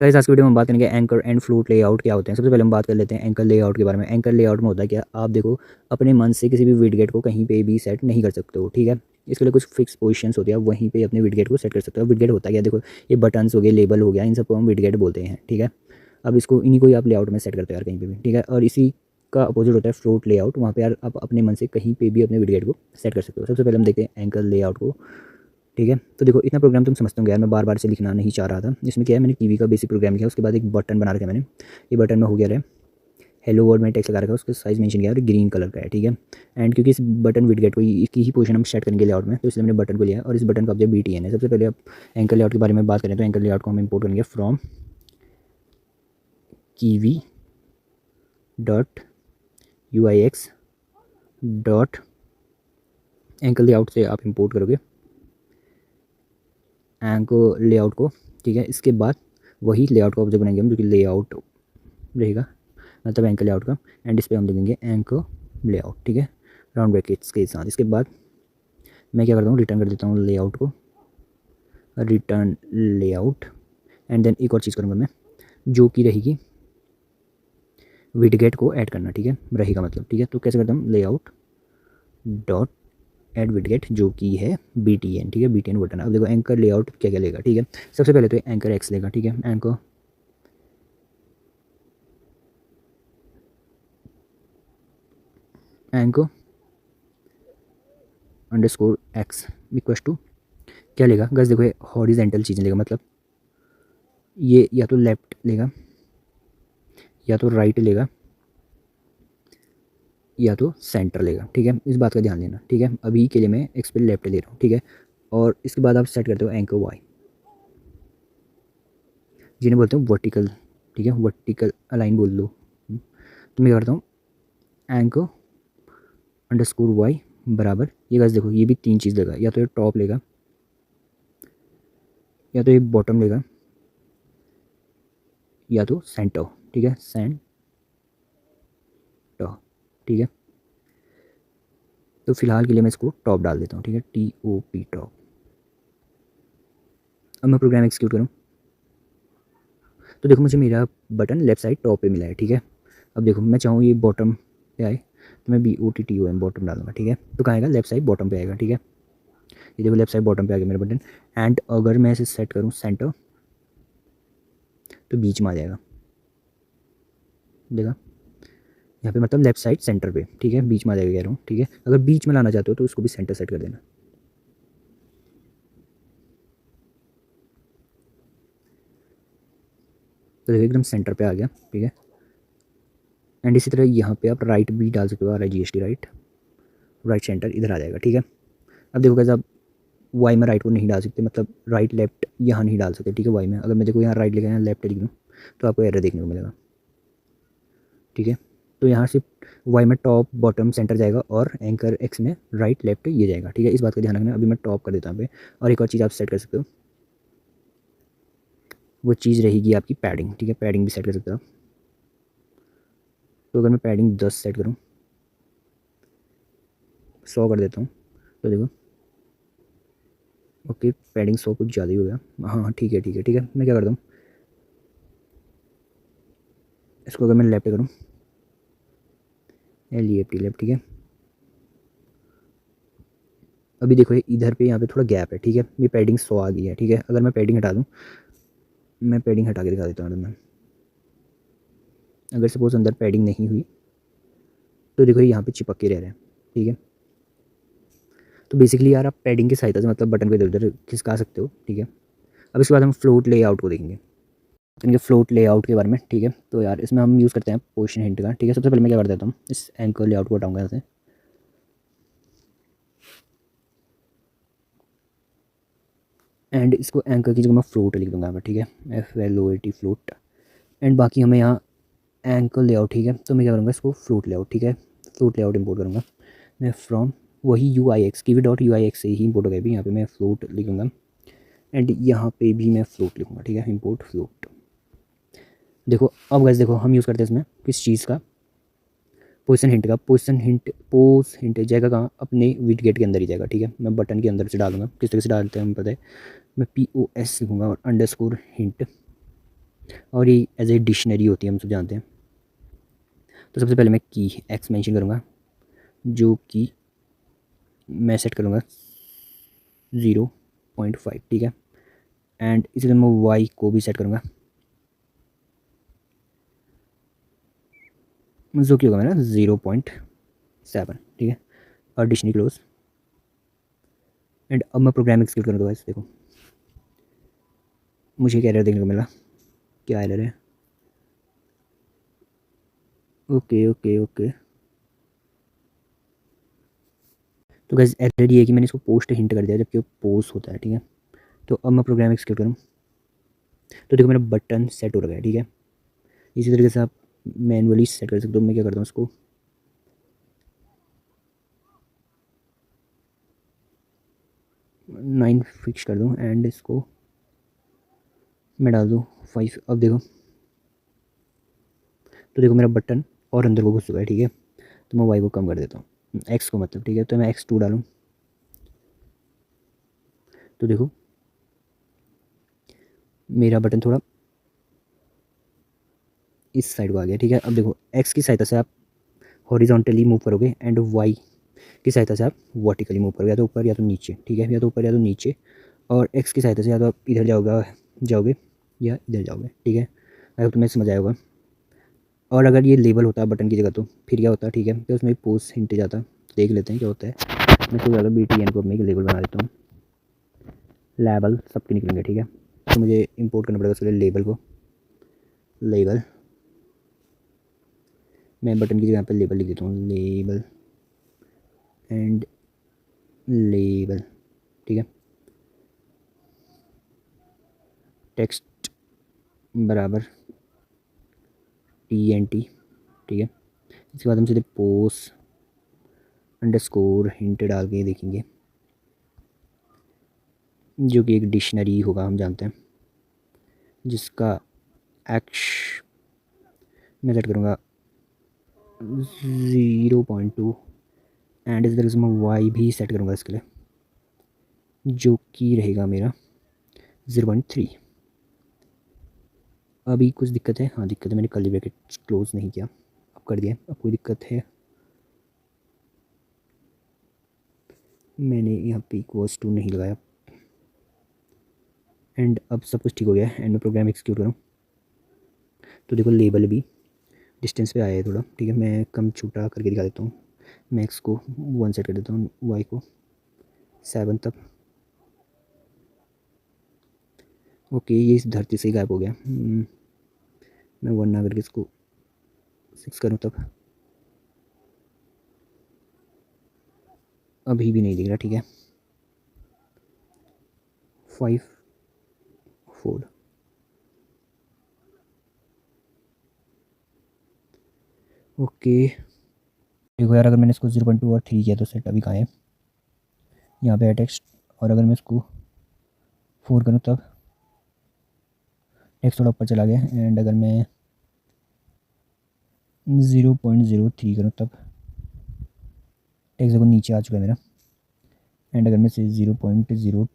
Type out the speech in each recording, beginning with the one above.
Guys आज की video में हम बात करेंगे एंकर एंड फ्लोट लेआउट क्या होते हैं। सबसे पहले हम बात कर लेते हैं एंकर लेआउट के बारे में। एंकर लेआउट में होता है क्या, आप देखो अपने मन से किसी भी विडगेट को कहीं पे भी सेट नहीं कर सकते हो, ठीक है। इसके लिए कुछ फिक्स पोजीशंस होती है, आप वहीं पे अपने विडगेट को सेट कर सकते हो। विडगेट होता है क्या, देखो ये बटन्स हो गए, लेबल हो गया, इन सबको हम विडगेट बोलते हैं, ठीक है। अब इसको इन्हीं को ही आप लेआउट में सेट करते हो यार कहीं पे भी, ठीक है। और इसी का अपोजिट होता है फ्लोट लेआउट, वहाँ पे यार आप अपने मन से कहीं पे भी अपने विडगेट को सेट कर सकते हो। सबसे पहले हम देखते हैं एंकर लेआउट को, ठीक है। तो देखो इतना प्रोग्राम तुम समझते होंगे यार, मैं बार बार से लिखना नहीं चाह रहा था। इसमें क्या है, मैंने टीवी का बेसिक प्रोग्राम किया, उसके बाद एक बटन बना रखा है मैंने। ये बटन में हो गया है हेलो वर्ड में टेक्स्ट लगा रखा है, उसका साइज मेंशन किया और ग्रीन कलर का है, ठीक है। एंड क्योंकि इस बटन विडगेट को इसकी ही पोजीशन हम सेट करेंगे लेआउट में, तो इसलिए मैंने बटन को लिया और इस बटन का ऑब्जेक्ट BTN है। सबसे पहले आप एंकर लेआउट के बारे में बात करें तो एंकर लेआउट को हम इंपोर्ट करेंगे from kiwi dot UIX dot anchor layout से आप इंपोर्ट करोगे एंकर लेआउट को, ठीक है। इसके बाद वही लेआउट का ऑब्जेक्ट बनाएंगे हम, जो कि लेआउट रहेगा मतलब एंकर लेआउट का। एंड इस पर हम लिखेंगे एंकर लेआउट, ठीक है, राउंड ब्रैकेट्स के साथ। इसके बाद मैं क्या करता हूँ, रिटर्न कर देता हूँ लेआउट को, रिटर्न लेआउट। एंड देन एक और चीज़ करूँगा मैं, जो कि रहेगी विडगेट को ऐड करना, ठीक है, रहेगा मतलब, ठीक है। तो कैसे करता हूँ, लेआउट डॉट ऐड विडगेट, जो कि है BTN, ठीक है, BTN बटन। अब देखो एंकर लेआउट क्या क्या लेगा, ठीक है। सबसे पहले तो एंकर X लेगा, ठीक है, anchor underscore X equals to क्या लेगा गैस, देखो ये हॉरिजेंटल चीज़ें लेगा, मतलब ये या तो लेफ्ट लेगा या तो राइट लेगा या तो सेंटर लेगा, ठीक है। इस बात का ध्यान देना, ठीक है। अभी के लिए मैं X पे लेफ्ट ले रहा हूँ, ठीक है। और इसके बाद आप सेट करते हो एंकर Y, जिन्हें बोलते हैं वर्टिकल, ठीक है, वर्टिकल अलाइन बोल लो। तो मैं करता हूँ एंकर अंडरस्कोर Y बराबर, ये गाइस देखो ये भी तीन चीज़ लेगा, या तो ये टॉप लेगा या तो ये बॉटम लेगा या तो सेंटर, ठीक है, सेंटर, ठीक है। तो फिलहाल के लिए मैं इसको टॉप डाल देता हूँ, ठीक है, TOP टॉप। अब मैं प्रोग्राम एक्सिक्यूट करूँ तो देखो मुझे मेरा बटन लेफ्ट साइड टॉप पे मिला है, ठीक है। अब देखो मैं चाहूँ ये बॉटम पे आए तो मैं BOTTOM बॉटम डालूंगा, ठीक है। तो कहाँ आएगा, लेफ्ट साइड बॉटम पे आएगा, ठीक है। ये देखो लेफ्ट साइड बॉटम पे आ गया मेरा बटन। एंड अगर मैं इसे सेट करूँ सेंटर तो बीच में आ जाएगा, देखा यहाँ पे, मतलब लेफ्ट साइड सेंटर पे, ठीक है, बीच में आ जाएगा कह रहा हूँ, ठीक है। अगर बीच में लाना चाहते हो तो उसको भी सेंटर सेट कर देना। तो देखो एकदम सेंटर पे आ गया, ठीक है। एंड इसी तरह यहाँ पे आप राइट भी डाल सकते हो, RIGHT राइट, राइट सेंटर इधर आ जाएगा, ठीक है। अब देखो कैसे आप वाई में राइट को नहीं डाल सकते, मतलब राइट लेफ्ट यहाँ नहीं डाल सकते, ठीक है। वाई में अगर मैं देखो यहाँ राइट लिखा है, यहाँ लेफ्ट लिख दूँ तो आपको एरर देखने को मिलेगा, ठीक है। तो यहाँ से वाई में टॉप बॉटम सेंटर जाएगा और एंकर X में राइट लेफ्ट ये जाएगा, ठीक है। इस बात का ध्यान रखना। अभी मैं टॉप कर देता हूँ पे। और एक और चीज़ आप सेट कर सकते हो, वो चीज़ रहेगी आपकी पैडिंग, ठीक है, पैडिंग भी सेट कर सकते हो आप। तो अगर मैं पैडिंग 10 सेट करूँ, 100 कर देता हूँ, तो देखो ओके पैडिंग 100 कुछ ज़्यादा ही हो गया, हाँ हाँ ठीक है ठीक है ठीक है। मैं क्या करता हूँ, इसको अगर मैं लेफ्ट करूँ, LEFT लेफ्ट, ठीक है। अभी देखो ये इधर पे यहाँ पे थोड़ा गैप है, ठीक है, ये पैडिंग 100 आ गई है, ठीक है। अगर मैं पैडिंग हटा दूँ, मैं पैडिंग हटा के दिखा देता हूँ। मैं अगर सपोज अंदर पैडिंग नहीं हुई तो देखो यहाँ पे चिपक के रह रहे हैं, ठीक है। तो बेसिकली यार आप पैडिंग की सहायता से मतलब बटन को इधर उधर खिसका सकते हो, ठीक है। अब इसके बाद हम फ्लोट लेआउट को देखेंगे, इनके फ्लोट लेआउट के बारे में, ठीक है। तो यार इसमें हम यूज़ करते हैं पोजीशन हिंट का, ठीक है। सबसे पहले मैं क्या कर देता हूँ, इस एंकर लेआउट को हटाऊंगा यहाँ से, एंड इसको एंकर की जगह मैं फ्लोट लिख दूंगा यहाँ पर, ठीक है, FLOAT फ्लोट। एंड बाकी हमें यहाँ एंकर लेआउट, ठीक है। तो मैं क्या करूँगा, इसको फ्लोट लेआउट, ठीक है, फ्लोट लेआउट इंपोर्ट करूँगा मैं फ्रॉम वही UIX कीवी डॉट UIX से ही इंपोर्ट हो गया भी, यहाँ पे मैं फ्लोट लिखूँगा। एंड यहाँ पे भी मैं फ्लोट लिखूँगा, ठीक है, इंपोर्ट फ्लोट। देखो अब गैस देखो हम यूज़ करते हैं इसमें किस चीज़ का, पोजीशन हिंट का। पोज हिंट जाएगा कहाँ, अपने विडगेट के अंदर ही जाएगा, ठीक है। मैं बटन के अंदर से डालूंगा, किस तरह से डालते हैं हमें पता है। मैं POS लिखूँगा और अंडरस्कोर हिंट, और ये एज ए डिक्शनरी होती है, हम सब जानते हैं। तो सबसे पहले मैं की एक्स मेंशन करूँगा, जो कि मैं सेट करूँगा 0.5, ठीक है। एंड इसी तरह मैं वाई को भी सेट करूँगा, जो कि होगा मेरा 0.7, ठीक है। और डिक्शनरी क्लोज। एंड अब मैं प्रोग्राम एक्सिक्यूट करूँगा। गाइस देखो मुझे एक एरर देखने को मिला। क्या एरर है? Okay okay okay. तो गाइस एरर ये है कि मैंने इसको पोस्ट हिंट कर दिया जबकि वो पोस्ट होता है, ठीक है। तो अब मैं प्रोग्राम एक्सिक्यूट करूँ तो देखो मेरा बटन सेट हो रहा है, ठीक है। इसी तरीके से आप मैनुअली सेट कर सकते हो। मैं क्या करता हूँ, इसको 9 फिक्स कर दूँ एंड इसको मैं डाल दूँ 5। अब देखो, तो देखो मेरा बटन और अंदर को घुस चुका है, ठीक है। तो मैं वाई को कम कर देता हूँ, एक्स को मतलब, ठीक है। तो मैं x2 डालूँ तो देखो मेरा बटन थोड़ा इस साइड को आ गया, ठीक है। अब देखो एक्स की सहायता से आप हॉरिजॉन्टली मूव करोगे एंड वाई की सहायता से आप वर्टिकली मूव करोगे, या तो ऊपर या तो नीचे, ठीक है। या तो ऊपर या तो नीचे। और एक्स की सहायता से या तो आप इधर जाओगे या इधर जाओगे, ठीक है। अगर तुम्हें समझ आया होगा। और अगर ये लेबल होता है बटन की जगह तो फिर क्या होता है, ठीक है। तो उसमें पोस्ट हिंट जाता, देख लेते हैं क्या होता है। मैं इसको ज़्यादा BTN को अपने एक लेबल बना देता हूँ। लेबल सबके निकलेंगे, ठीक है। तो मुझे इंपोर्ट करना पड़ेगा उसके लिए लेबल को। लेबल मैं बटन की जगह पर लेबल लिख देता हूँ, लेबल एंड लेबल, ठीक है। टेक्स्ट बराबर TNT, ठीक है। इसके बाद हम सीधे पोस्ट अंडरस्कोर हिंट डाल के देखेंगे, जो कि एक डिक्शनरी होगा, हम जानते हैं। जिसका एक्श मैं सेट करूँगा 0.2 एंड इस तरह से मैं वाई भी सेट करूँगा इसके लिए, जो कि रहेगा मेरा 0.3। अभी कुछ दिक्कत है? हाँ दिक्कत है, मैंने कर्ली ब्रैकेट क्लोज नहीं किया, अब कर दिया। अब कोई दिक्कत है? मैंने यहाँ पे इक्वल्स टू नहीं लगाया। एंड अब सब कुछ ठीक हो गया है। एंड मैं प्रोग्राम एक्सिक्यूट करूँ तो देखो लेबल भी डिस्टेंस पे आया है थोड़ा, ठीक है। मैं कम छोटा करके दिखा देता हूँ। मैं एक्स को 1 सेट कर देता हूँ, वाई को 7 तक। ओके ये इस धरती से ही गायब हो गया। मैं 1 ना करके इसको 6 करूँ तब। अभी भी नहीं दिख रहा, ठीक है। 5 4 ओके। देखो यार, अगर मैंने इसको 0.2 और 3 किया तो सेट अभी कहाँ है? यहाँ पे है टेक्स्ट। और अगर मैं इसको 4 करूँ तब टेक्स्ट थोड़ा ऊपर चला गया। एंड अगर मैं 0.03 करूँ तब टेक्स्ट देखो नीचे आ चुका है मेरा। एंड अगर मैं से 0.02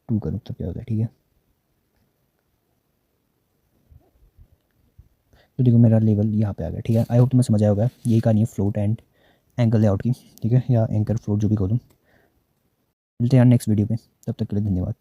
करूँ तब क्या होता है, ठीक है। तो देखो मेरा लेवल यहाँ पे आ गया, ठीक है। आई होप तुम्हें समझ आया होगा। यही कहानी है फ्लोट एंड एंकर लेआउट की, ठीक है, या एंकर फ्लोट जो भी कहो तुम। मिलते हैं यार नेक्स्ट वीडियो पे, तब तक के लिए धन्यवाद।